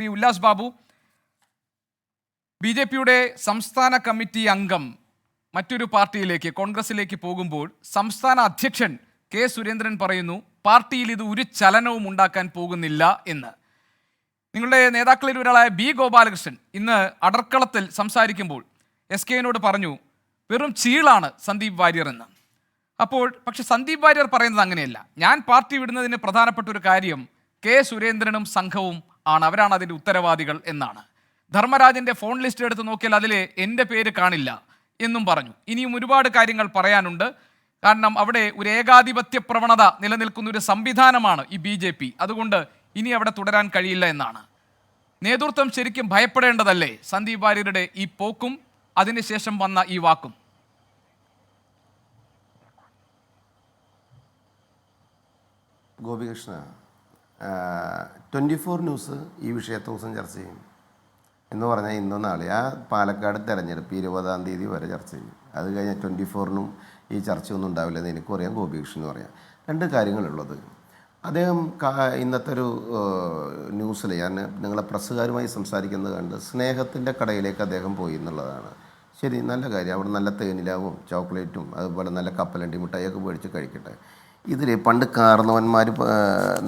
ശ്രീ ഉല്ലാസ് ബാബു, ബി.ജെ.പിയുടെ സംസ്ഥാന കമ്മിറ്റി അംഗം മറ്റൊരു പാർട്ടിയിലേക്ക്, കോൺഗ്രസിലേക്ക് പോകുമ്പോൾ സംസ്ഥാന അധ്യക്ഷൻ കെ സുരേന്ദ്രൻ പറയുന്നു പാർട്ടിയിൽ ഇത് ഒരു ചലനവും ഉണ്ടാക്കാൻ പോകുന്നില്ല എന്ന്. നിങ്ങളുടെ നേതാക്കളിൽ ഒരാളായ ബി ഗോപാലകൃഷ്ണൻ ഇന്ന് അടർക്കളത്തിൽ സംസാരിക്കുമ്പോൾ SKനോട് പറഞ്ഞു വെറും ചീളാണ് സന്ദീപ് വാര്യർ എന്ന്. അപ്പോൾ പക്ഷെ സന്ദീപ് വാര്യർ പറയുന്നത് അങ്ങനെയല്ല. ഞാൻ പാർട്ടി വിടുന്നതിന് പ്രധാനപ്പെട്ട ഒരു കാര്യം കെ സുരേന്ദ്രനും സംഘവും ആണ്, അവരാണ് അതിൻ്റെ ഉത്തരവാദികൾ എന്നാണ്. ധർമ്മരാജൻ്റെ ഫോൺ ലിസ്റ്റ് എടുത്ത് നോക്കിയാൽ അതിൽ എൻ്റെ പേര് കാണില്ല എന്നും പറഞ്ഞു. ഇനിയും ഒരുപാട് കാര്യങ്ങൾ പറയാനുണ്ട്. കാരണം അവിടെ ഒരു ഏകാധിപത്യ പ്രവണത നിലനിൽക്കുന്ന ഒരു സംവിധാനമാണ് ഈ BJP. അതുകൊണ്ട് ഇനി അവിടെ തുടരാൻ കഴിയില്ല എന്നാണ്. നേതൃത്വം ശരിക്കും ഭയപ്പെടേണ്ടതല്ലേ സന്ദീപ് വാര്യരുടെ ഈ പോക്കും അതിനുശേഷം വന്ന ഈ വാക്കും? ഗോപികൃഷ്ണ, 24 ന്യൂസ് ഈ വിഷയത്തെ ദിവസം ചർച്ച ചെയ്യും എന്ന് പറഞ്ഞാൽ ഇന്നും നാളെ ആ പാലക്കാട് തെരഞ്ഞെടുപ്പ് 20-ാം തീയതി വരെ ചർച്ച ചെയ്യും. അത് കഴിഞ്ഞാൽ 24-നും ഈ ചർച്ചയൊന്നും ഉണ്ടാവില്ലെന്ന് എനിക്കും അറിയാം, ഗോപികൃഷ്ണനും അറിയാം. രണ്ട് കാര്യങ്ങളുള്ളത്. അദ്ദേഹം ഇന്നത്തെ ഒരു ന്യൂസിൽ ഞാൻ നിങ്ങളെ പ്രസ്സുകാരുമായി സംസാരിക്കുന്നത് കണ്ട് സ്നേഹത്തിൻ്റെ കടയിലേക്ക് അദ്ദേഹം പോയി എന്നുള്ളതാണ്. ശരി, നല്ല കാര്യം. അവിടെ നല്ല തേനിലാവും ചോക്ലേറ്റും അതുപോലെ നല്ല കപ്പലണ്ടി മിഠായിയൊക്കെ മേടിച്ച് കഴിക്കട്ടെ. ഇതിൽ പണ്ട് കാർന്നവന്മാർ,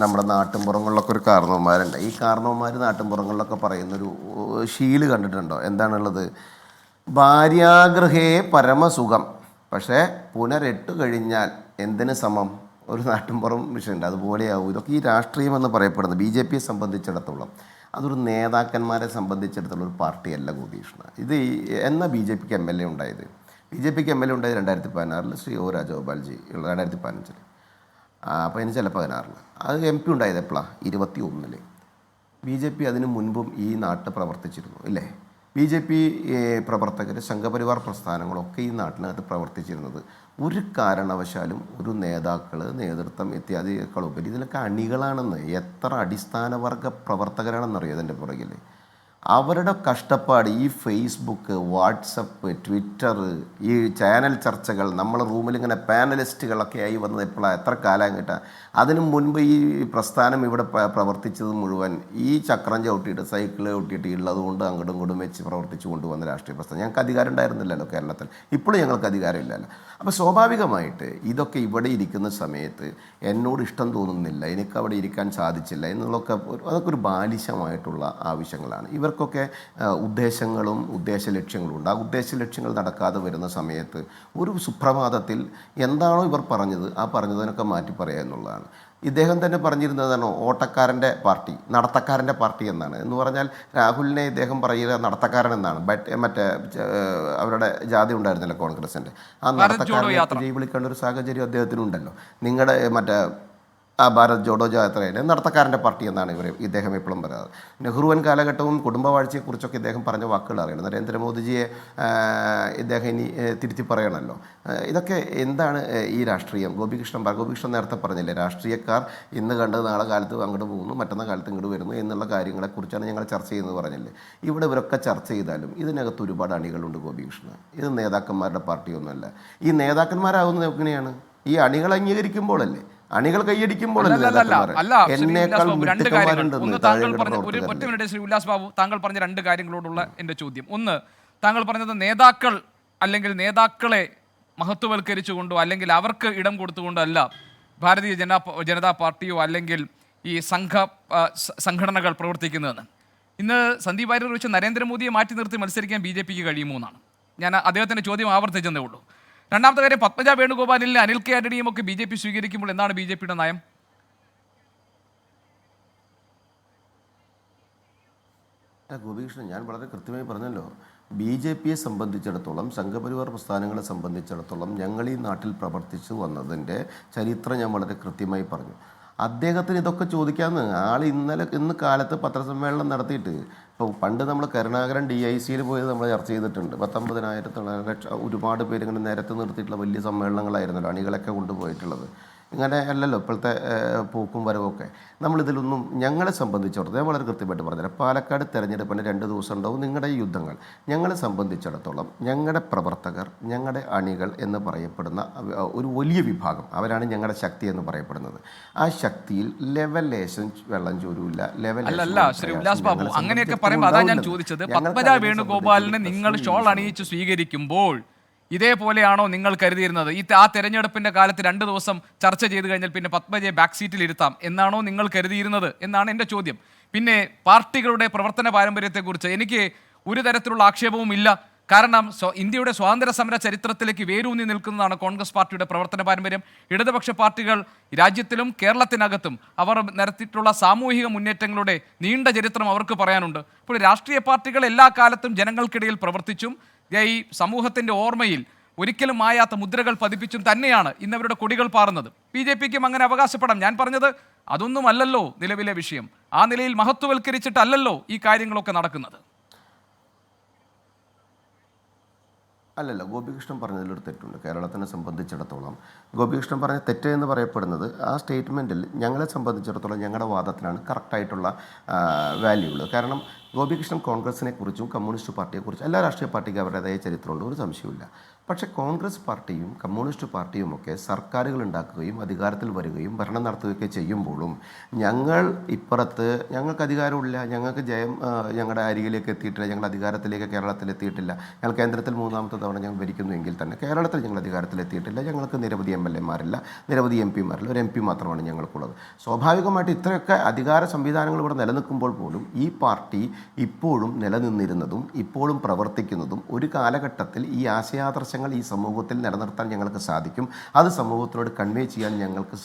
നമ്മുടെ നാട്ടിൻപുറങ്ങളിലൊക്കെ ഒരു കാർന്നവന്മാരുണ്ട്. ഈ കാർന്നവന്മാർ നാട്ടിൻപുറങ്ങളിലൊക്കെ പറയുന്നൊരു ശീല് കണ്ടിട്ടുണ്ടോ? എന്താണുള്ളത്? ഭാര്യാഗൃഹേ പരമസുഖം, പക്ഷേ പുനരെട്ട് കഴിഞ്ഞാൽ എന്തിന് സമം? ഒരു നാട്ടിൻപുറം വിഷയമുണ്ട്, അതുപോലെയാവും ഇതൊക്കെ. ഈ രാഷ്ട്രീയം എന്ന് പറയപ്പെടുന്നത് BJPയെ സംബന്ധിച്ചിടത്തോളം അതൊരു നേതാക്കന്മാരെ സംബന്ധിച്ചിടത്തോളം ഒരു പാർട്ടിയല്ല ഗോപികൃഷ്ണ. ഇത് എന്നാ BJPക്ക് MLA ഉണ്ടായത്? BJPക്ക് MLA ഉണ്ടായത് 2016 ശ്രീ O രാജഗോപാൽജി, 2015 15 16. അത് MP ഉണ്ടായത് എപ്പോഴാണ്? 21. BJP അതിനു മുൻപും ഈ നാട്ടിൽ പ്രവർത്തിച്ചിരുന്നു ഇല്ലേ? BJP പ്രവർത്തകർ, സംഘപരിവാർ പ്രസ്ഥാനങ്ങളൊക്കെ ഈ നാട്ടിനകത്ത് പ്രവർത്തിച്ചിരുന്നത് ഒരു കാരണവശാലും ഒരു നേതാക്കൾ, നേതൃത്വം ഇത്യാദികളുപരി ഇതിലൊക്കെ അണികളാണെന്ന്. എത്ര അടിസ്ഥാന വർഗ പ്രവർത്തകരാണെന്നറിയോ ഇതിൻ്റെ പുറകിൽ? അവരുടെ കഷ്ടപ്പാട് ഈ ഫേസ്ബുക്ക്, വാട്സപ്പ്, ട്വിറ്റർ, ഈ ചാനൽ ചർച്ചകൾ, നമ്മൾ റൂമിൽ ഇങ്ങനെ പാനലിസ്റ്റുകളൊക്കെ ആയി വന്നത് എപ്പോഴാണ്? എത്ര കാലം കിട്ടാൻ? അതിനു മുൻപ് ഈ പ്രസ്ഥാനം ഇവിടെ പ്രവർത്തിച്ചത് മുഴുവൻ ഈ ചക്രം ചവിട്ടിയിട്ട്, സൈക്കിൾ ചവിട്ടിയിട്ട് ഉള്ളതുകൊണ്ട് അങ്ങോട്ടും ഇങ്ങോട്ടും വെച്ച് പ്രവർത്തിച്ചു കൊണ്ടുവന്ന രാഷ്ട്രീയ പ്രസ്ഥാനം. ഞങ്ങൾക്ക് അധികാരം ഉണ്ടായിരുന്നില്ലല്ലോ കേരളത്തിൽ, ഇപ്പോഴും ഞങ്ങൾക്ക് അധികാരമില്ലല്ലോ. അപ്പോൾ സ്വാഭാവികമായിട്ട് ഇതൊക്കെ ഇവിടെ ഇരിക്കുന്ന സമയത്ത് എന്നോട് ഇഷ്ടം തോന്നുന്നില്ല, എനിക്ക് അവിടെ ഇരിക്കാൻ സാധിച്ചില്ല എന്നുള്ളതൊക്കെ അതൊക്കെ ഒരു ബാലിശമായിട്ടുള്ള ആവശ്യങ്ങളാണ്. ഇവർക്കൊക്കെ ഉദ്ദേശങ്ങളും ഉദ്ദേശ ലക്ഷ്യങ്ങളും ഉണ്ട്. ആ ഉദ്ദേശ ലക്ഷ്യങ്ങൾ നടക്കാതെ വരുന്ന സമയത്ത് ഒരു സുപ്രഭാതത്തിൽ എന്താണോ ഇവർ പറഞ്ഞത് ആ പറഞ്ഞതിനൊക്കെ മാറ്റി പറയുക എന്നുള്ളതാണ്. ഇദ്ദേഹം തന്നെ പറഞ്ഞിരുന്നതാണോ ഓട്ടക്കാരൻ്റെ പാർട്ടി, നടത്തക്കാരൻ്റെ പാർട്ടി എന്നാണ്. എന്ന് പറഞ്ഞാൽ രാഹുലിനെ ഇദ്ദേഹം പറയുക നടത്തക്കാരൻ എന്നാണ്. മറ്റേ അവരുടെ ജാതി ഉണ്ടായിരുന്നല്ലോ കോൺഗ്രസിൻ്റെ, ആ നടത്തക്കാരനെ വിളിക്കേണ്ട ഒരു സാഹചര്യം അദ്ദേഹത്തിനുണ്ടല്ലോ. നിങ്ങളുടെ മറ്റേ ഭാരത് ജോഡോ യാത്രയുടെ നടത്തക്കാരൻ്റെ പാർട്ടി എന്നാണ് ഇദ്ദേഹം എപ്പോഴും പറയുന്നത്. നെഹ്റുവൻ കാലഘട്ടവും കുടുംബവാഴ്ചയെക്കുറിച്ചൊക്കെ ഇദ്ദേഹം പറഞ്ഞ വാക്കുകൾ അറിയണം. നരേന്ദ്രമോദിജിയെ ഇദ്ദേഹം ഇനി തിരുത്തി പറയണമല്ലോ. ഇതൊക്കെ എന്താണ് ഈ രാഷ്ട്രീയം? ഗോപികൃഷ്ണൻ നേരത്തെ പറഞ്ഞില്ലേ, രാഷ്ട്രീയക്കാർ ഇന്ന് കണ്ടത് നാളെ കാലത്ത് അങ്ങോട്ട് പോകുന്നു, മറ്റന്നാൾ കാലത്ത് ഇങ്ങോട്ട് വരുന്നു എന്നുള്ള കാര്യങ്ങളെക്കുറിച്ചാണ് ഞങ്ങൾ ചർച്ച ചെയ്യുന്നത് പറഞ്ഞില്ലേ. ഇവിടെ ഇവരൊക്കെ ചർച്ച ചെയ്താലും ഇതിനകത്ത് ഒരുപാട് അണികളുണ്ട് ഗോപികൃഷ്ണൻ. ഇത് നേതാക്കന്മാരുടെ പാർട്ടിയൊന്നുമല്ല. ഈ നേതാക്കന്മാരാകുന്നത് എങ്ങനെയാണ്? ഈ അണികൾ അംഗീകരിക്കുമ്പോഴല്ലേ, അണികൾ കൈയടിക്കുമ്പോൾ. ശ്രീ ഉല്ലാസ് ബാബു, താങ്കൾ പറഞ്ഞ രണ്ട് കാര്യങ്ങളോടുള്ള എൻ്റെ ചോദ്യം. ഒന്ന്, താങ്കൾ പറഞ്ഞത് നേതാക്കൾ അല്ലെങ്കിൽ നേതാക്കളെ മഹത്വവൽക്കരിച്ചുകൊണ്ടോ അല്ലെങ്കിൽ അവർക്ക് ഇടം കൊടുത്തുകൊണ്ടോ അല്ല ഭാരതീയ ജനതാ പാർട്ടിയോ അല്ലെങ്കിൽ ഈ സംഘടനകൾ പ്രവർത്തിക്കുന്നതെന്ന്. ഇന്ന് സന്ദീപ് വാര്യർ വെച്ച് നരേന്ദ്രമോദിയെ മാറ്റി നിർത്തി മത്സരിക്കാൻ BJPക്ക് കഴിയുമോ എന്നാണ് ഞാൻ അദ്ദേഹത്തിൻ്റെ ചോദ്യം ആവർത്തിച്ചതേ ഉള്ളൂ. രണ്ടാമത്തെ കാര്യം, പത്മജ വേണുഗോപാലിനെ അനിൽ കെ ആന്റണിയും ഒക്കെ BJP സ്വീകരിക്കുമ്പോൾ എന്താണ് BJPയുടെ നയം? ഗോപികൃഷ്ണൻ, ഞാൻ വളരെ കൃത്യമായി പറഞ്ഞല്ലോ. BJPയെ സംബന്ധിച്ചിടത്തോളം, സംഘപരിവാർ പ്രസ്ഥാനങ്ങളെ സംബന്ധിച്ചിടത്തോളം ഞങ്ങൾ ഈ നാട്ടിൽ പ്രവർത്തിച്ചു വന്നതിൻ്റെ ചരിത്രം ഞാൻ വളരെ കൃത്യമായി പറഞ്ഞു. അദ്ദേഹത്തിന് ഇതൊക്കെ ചോദിക്കാമെന്ന് ഇന്ന് കാലത്ത് പത്രസമ്മേളനം നടത്തിയിട്ട്, ഇപ്പോൾ പണ്ട് നമ്മൾ കരുണാകരൻ DICയിൽ പോയത് നമ്മൾ ചർച്ച ചെയ്തിട്ടുണ്ട്. 19,000 ഒരുപാട് പേരിങ്ങനെ നിരത്ത് നിർത്തിയിട്ടുള്ള വലിയ സമ്മേളനങ്ങളായിരുന്നല്ലോ അണികളൊക്കെ കൊണ്ടുപോയിട്ടുള്ളത്. ഇങ്ങനെ അല്ലല്ലോ ഇപ്പോഴത്തെ പോക്കും വരവൊക്കെ. നമ്മളിതിലൊന്നും ഞങ്ങളെ സംബന്ധിച്ചിടത്തോളം ഞാൻ വളരെ കൃത്യമായിട്ട് പറഞ്ഞുതരാം. പാലക്കാട് തെരഞ്ഞെടുപ്പിന് 2 ദിവസം ഉണ്ടാവും നിങ്ങളുടെ ഈ യുദ്ധങ്ങൾ. ഞങ്ങളെ സംബന്ധിച്ചിടത്തോളം ഞങ്ങളുടെ പ്രവർത്തകർ, ഞങ്ങളുടെ അണികൾ എന്ന് പറയപ്പെടുന്ന ഒരു വലിയ വിഭാഗം, അവരാണ് ഞങ്ങളുടെ ശക്തി എന്ന് പറയപ്പെടുന്നത്. ആ ശക്തിയിൽ ലെവലേശം വെള്ളം ചോരൂല്ല. അല്ലല്ല ശ്രീ ഉല്ലാസ് ബാബു, അങ്ങനെയൊക്കെ പറയുമ്പോൾ അതാ ഞാൻ ചോദിച്ചത്. പത്മജ വേണുഗോപാലിനെ നിങ്ങൾ ഷോൾ അണിയിച്ച് സ്വീകരിക്കുമ്പോൾ ഇതേപോലെയാണോ നിങ്ങൾ കരുതിയിരുന്നത്? ആ തെരഞ്ഞെടുപ്പിന്റെ കാലത്ത് 2 ദിവസം ചർച്ച ചെയ്ത് കഴിഞ്ഞാൽ പിന്നെ പത്മജയെ ബാക്ക് സീറ്റിൽ ഇരുത്താം എന്നാണോ നിങ്ങൾ കരുതിയിരുന്നത് എന്നാണ് എൻ്റെ ചോദ്യം. പിന്നെ പാർട്ടികളുടെ പ്രവർത്തന പാരമ്പര്യത്തെക്കുറിച്ച് എനിക്ക് ഒരു തരത്തിലുള്ള ആക്ഷേപവും ഇല്ല. കാരണം ഇന്ത്യയുടെ സ്വാതന്ത്ര്യ സമര ചരിത്രത്തിലേക്ക് വേരൂന്നി നിൽക്കുന്നതാണ് കോൺഗ്രസ് പാർട്ടിയുടെ പ്രവർത്തന പാരമ്പര്യം. ഇടതുപക്ഷ പാർട്ടികൾ രാജ്യത്തിലും കേരളത്തിനകത്തും അവർ നടത്തിയിട്ടുള്ള സാമൂഹിക മുന്നേറ്റങ്ങളുടെ നീണ്ട ചരിത്രം അവർക്ക് പറയാനുണ്ട്. അപ്പോൾ രാഷ്ട്രീയ പാർട്ടികൾ എല്ലാ കാലത്തും ജനങ്ങൾക്കിടയിൽ പ്രവർത്തിച്ചും ഈ സമൂഹത്തിൻ്റെ ഓർമ്മയിൽ ഒരിക്കലും മായാത്ത മുദ്രകൾ പതിപ്പിച്ചും തന്നെയാണ് ഇന്നവരുടെ കൊടികൾ പാറുന്നത്. BJPക്കും അങ്ങനെ അവകാശപ്പെടാം. ഞാൻ പറഞ്ഞത് അതൊന്നുമല്ലല്ലോ നിലവിലെ വിഷയം. ആ നിലയിൽ മഹത്വവൽക്കരിച്ചിട്ടല്ലല്ലോ ഈ കാര്യങ്ങളൊക്കെ നടക്കുന്നത്. അല്ലല്ല, ഗോപികൃഷ്ണൻ പറഞ്ഞതിലൊരു തെറ്റുണ്ട്. കേരളത്തിനെ സംബന്ധിച്ചിടത്തോളം ഗോപികൃഷ്ണൻ പറഞ്ഞ തെറ്റ് എന്ന് പറയപ്പെടുന്നത് ആ സ്റ്റേറ്റ്മെൻറ്റിൽ ഞങ്ങളെ സംബന്ധിച്ചിടത്തോളം ഞങ്ങളുടെ വാദത്തിനാണ് കറക്റ്റായിട്ടുള്ള വാല്യൂ ഉള്ളത്. കാരണം ഗോപികൃഷ്ണൻ കോൺഗ്രസിനെ കുറിച്ചും കമ്മ്യൂണിസ്റ്റ് പാർട്ടിയെക്കുറിച്ചും എല്ലാ രാഷ്ട്രീയ പാർട്ടിക്കും അവരുടേതായ ചരിത്രമുണ്ട്, ഒരു സംശയമില്ല. പക്ഷേ കോൺഗ്രസ് പാർട്ടിയും കമ്മ്യൂണിസ്റ്റ് പാർട്ടിയുമൊക്കെ സർക്കാരുകൾ ഉണ്ടാക്കുകയും അധികാരത്തിൽ വരികയും ഭരണം നടത്തുകയൊക്കെ ചെയ്യുമ്പോഴും ഞങ്ങൾ ഇപ്പുറത്ത് ഞങ്ങൾക്ക് അധികാരമില്ല, ഞങ്ങൾക്ക് ജയം ഞങ്ങളുടെ അരികിലേക്ക് എത്തിയിട്ടില്ല, ഞങ്ങൾ അധികാരത്തിലേക്ക് കേരളത്തിൽ എത്തിയിട്ടില്ല. ഞങ്ങൾ കേന്ദ്രത്തിൽ 3ാമത്തെ തവണ ഞങ്ങൾ ഭരിക്കുന്നുവെങ്കിൽ തന്നെ കേരളത്തിൽ ഞങ്ങൾ അധികാരത്തിലെത്തിയിട്ടില്ല. ഞങ്ങൾക്ക് നിരവധി MLA-മാരില്ല, നിരവധി MP-മാരില്ല, ഒരു MP മാത്രമാണ് ഞങ്ങൾക്കുള്ളത്. സ്വാഭാവികമായിട്ട് ഇത്രയൊക്കെ അധികാര സംവിധാനങ്ങൾ ഇവിടെ നിലനിൽക്കുമ്പോൾ പോലും ഈ പാർട്ടി ഇപ്പോഴും നിലനിന്നിരുന്നതും ഇപ്പോഴും പ്രവർത്തിക്കുന്നതും ഒരു കാലഘട്ടത്തിൽ ഈ ആശയാദർശങ്ങൾ ഈ സമൂഹത്തിൽ നിലനിർത്താൻ ഞങ്ങൾക്ക് സാധിക്കും. അത് സമൂഹത്തിനോട് കൺവേ ചെയ്യാൻ ഞങ്ങൾക്ക്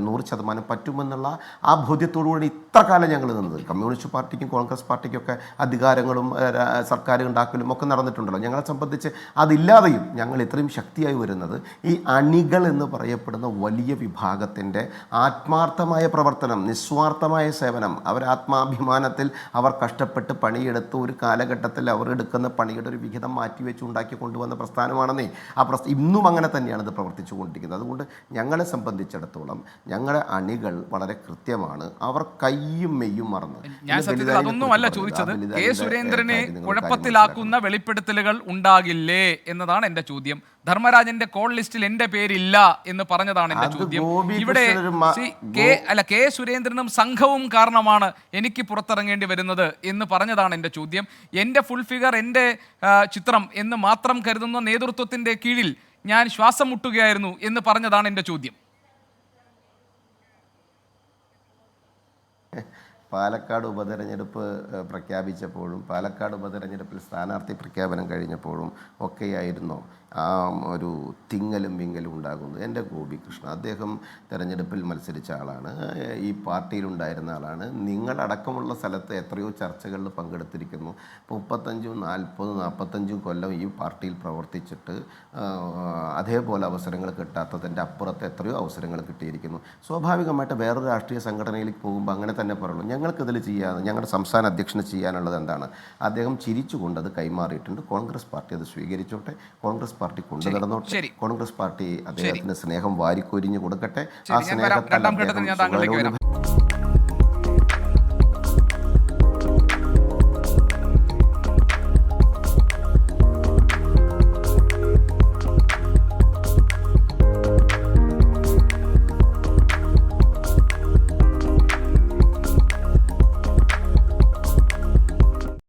100% പറ്റുമെന്നുള്ള ആ ബോധ്യത്തോടുകൂടി ഇത്ര കാലം ഞങ്ങൾ നിന്നത്. കമ്മ്യൂണിസ്റ്റ് പാർട്ടിക്കും കോൺഗ്രസ് പാർട്ടിക്കൊക്കെ അധികാരങ്ങളും സർക്കാർ ഉണ്ടാക്കലും ഒക്കെ നടന്നിട്ടുണ്ടല്ലോ. ഞങ്ങളെ സംബന്ധിച്ച് അതില്ലാതെയും ഞങ്ങൾ ഇത്രയും ശക്തിയായി വരുന്നത് ഈ അണികൾ എന്ന് പറയപ്പെടുന്ന വലിയ വിഭാഗത്തിൻ്റെ ആത്മാർത്ഥമായ പ്രവർത്തനം, നിസ്വാർത്ഥമായ സേവനം, ആത്മാഭിമാനത്തിൽ അവർ കഷ്ടപ്പെട്ട് പണിയെടുത്ത് ഒരു കാലഘട്ടത്തിൽ അവർ എടുക്കുന്ന പണിയുടെ ഒരു വിഹിതം മാറ്റിവെച്ച് ഉണ്ടാക്കി കൊണ്ടുവന്ന പ്രസ്ഥാനമാണെന്നേ. ഇന്നും അങ്ങനെ തന്നെയാണ് ഇത് പ്രവർത്തിച്ചു കൊണ്ടിരിക്കുന്നത്. അതുകൊണ്ട് ഞങ്ങളെ സംബന്ധിച്ചിടത്തോളം ഞങ്ങളുടെ അണികൾ വളരെ കൃത്യമാണ്. അവർ കയ്യും മെയ്യും മറന്ന് ഞാൻ സത്യത്തിൽ അതൊന്നുമല്ല ചോദിച്ചത്. കെ സുരേന്ദ്രനെ കുഴപ്പത്തിലാക്കുന്ന വെളിപ്പെടുത്തലുകൾ ഉണ്ടാകില്ലേ എന്നതാണ് എൻ്റെ ചോദ്യം. ധർമ്മരാജന്റെ കോൾ ലിസ്റ്റിൽ എൻ്റെ പേരില്ല എന്ന് പറഞ്ഞതാണ് എൻ്റെ ചോദ്യം. ഇവിടെ കെ സുരേന്ദ്രനും സംഘവും കാരണമാണ് എനിക്ക് പുറത്തിറങ്ങേണ്ടി വരുന്നത് എന്ന് പറഞ്ഞതാണ് എൻ്റെ ചോദ്യം. എൻ്റെ ഫുൾ ഫിഗർ, എൻ്റെ ചിത്രം എന്ന് മാത്രം കരുതുന്ന നേതൃത്വത്തിൻ്റെ കീഴിൽ ഞാൻ ശ്വാസം മുട്ടുകയായിരുന്നു എന്ന് പറഞ്ഞതാണ് എൻ്റെ ചോദ്യം. പാലക്കാട് ഉപതെരഞ്ഞെടുപ്പ് പ്രഖ്യാപിച്ചപ്പോഴും പാലക്കാട് ഉപതെരഞ്ഞെടുപ്പിൽ സ്ഥാനാർത്ഥി പ്രഖ്യാപനം കഴിഞ്ഞപ്പോഴും ഒക്കെയായിരുന്നു ആ ഒരു തിങ്ങലും വിങ്ങലും ഉണ്ടാകുന്നത്. എൻ്റെ ഗോപികൃഷ്ണൻ അദ്ദേഹം തെരഞ്ഞെടുപ്പിൽ മത്സരിച്ച ആളാണ്, ഈ പാർട്ടിയിലുണ്ടായിരുന്ന ആളാണ്. നിങ്ങളടക്കമുള്ള സ്ഥലത്ത് എത്രയോ ചർച്ചകളിൽ പങ്കെടുത്തിരിക്കുന്നു. 35, 40, 45 കൊല്ലം ഈ പാർട്ടിയിൽ പ്രവർത്തിച്ചിട്ട് അതേപോലെ അവസരങ്ങൾ കിട്ടാത്തതിൻ്റെ അപ്പുറത്ത് എത്രയോ അവസരങ്ങൾ കിട്ടിയിരിക്കുന്നു. സ്വാഭാവികമായിട്ട് വേറൊരു രാഷ്ട്രീയ സംഘടനയിലേക്ക് പോകുമ്പോൾ അങ്ങനെ തന്നെ പറയുള്ളൂ. ഞങ്ങൾക്കിതിൽ ചെയ്യാൻ ഞങ്ങളുടെ സംസ്ഥാന അധ്യക്ഷന് ചെയ്യാനുള്ളത് എന്താണ്? അദ്ദേഹം ചിരിച്ചുകൊണ്ട് അത് കൈമാറിയിട്ടുണ്ട്. കോൺഗ്രസ് പാർട്ടി അത് സ്വീകരിച്ചോട്ടെ, കോൺഗ്രസ് പാർട്ടി കൊണ്ടു നടന്നോട്ടെ, കോൺഗ്രസ് പാർട്ടി അദ്ദേഹത്തിന് സ്നേഹം വാരിക്കൊരിഞ്ഞു കൊടുക്കട്ടെ. ആ സ്നേഹത്തിൽ